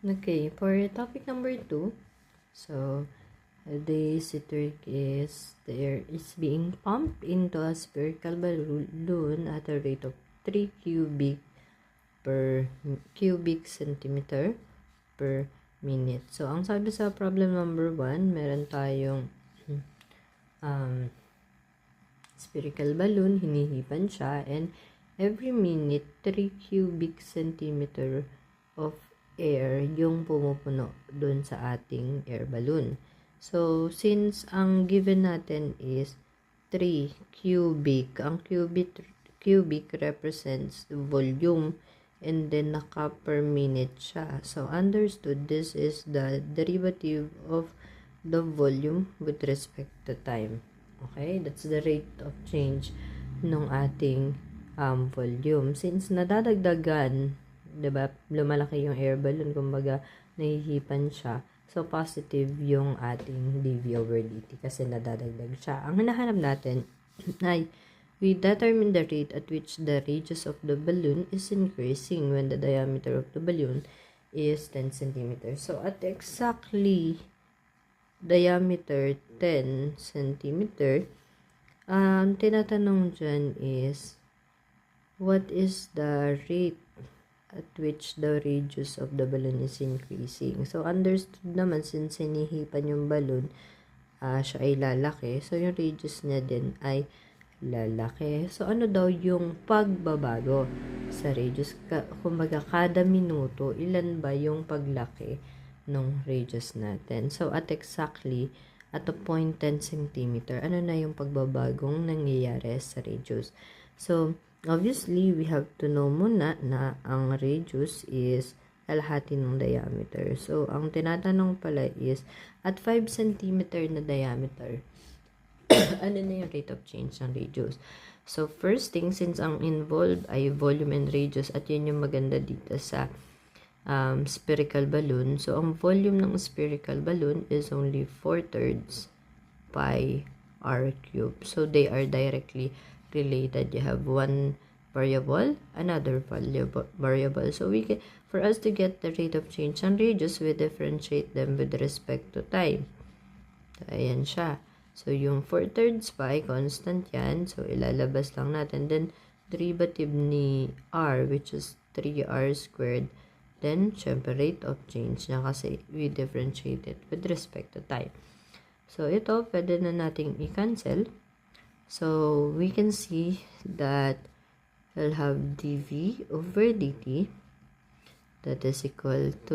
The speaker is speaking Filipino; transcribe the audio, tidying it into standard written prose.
Okay, for topic number 2, so the citric is the air is being pumped into a spherical balloon at a rate of 3 cubic centimeter per minute. So, ang sabi sa problem number 1, meron tayong spherical balloon, hinihipan siya, and every minute, 3 cubic centimeter of air yung pumupuno dun sa ating air balloon. So, since ang given natin is 3 cubic, ang cubic represents the volume and then naka per minute siya. So, understood, this is the derivative of the volume with respect to time. Okay, that's the rate of change ng ating volume. Since nadadagdagan, diba, lumalaki yung air balloon, kumbaga, nahihipan siya. So, positive yung ating dV over dt kasi nadadagdag siya. Ang hinahanap natin ay we determine the rate at which the radius of the balloon is increasing when the diameter of the balloon is 10 cm. So, at exactly diameter 10 cm, tinatanong dyan is, what is the rate at which the radius of the balloon is increasing? So, understood naman, since hinihipan yung balloon, siya ay lalaki. So, yung radius niya din ay lalaki. So, ano daw yung pagbabago sa radius? Kumbaga, kada minuto, ilan ba yung paglaki ng radius natin? So, at a point 10 cm, ano na yung pagbabagong nangyayari sa radius? So, obviously, we have to know muna na ang radius is kalahati ng diameter. So, ang tinatanong pala is, at 5 cm na diameter, ano na yung rate of change ng radius? So, first thing, since ang involved ay volume and radius, at yun yung maganda dito sa spherical balloon. So, ang volume ng spherical balloon is only 4/3 pi r cube. So, they are directly related. You have one variable, another variable. So, for us to get the rate of change ng radius, we differentiate them with respect to time. So, ayan siya. So, yung 4/3 pi, constant yan. So, ilalabas lang natin. Then, derivative ni r, which is 3r squared. Then, syempre, rate of change niya kasi we differentiate it with respect to time. So, ito, pwede na nating i-cancel. So, we can see that we'll have dV over dt that is equal to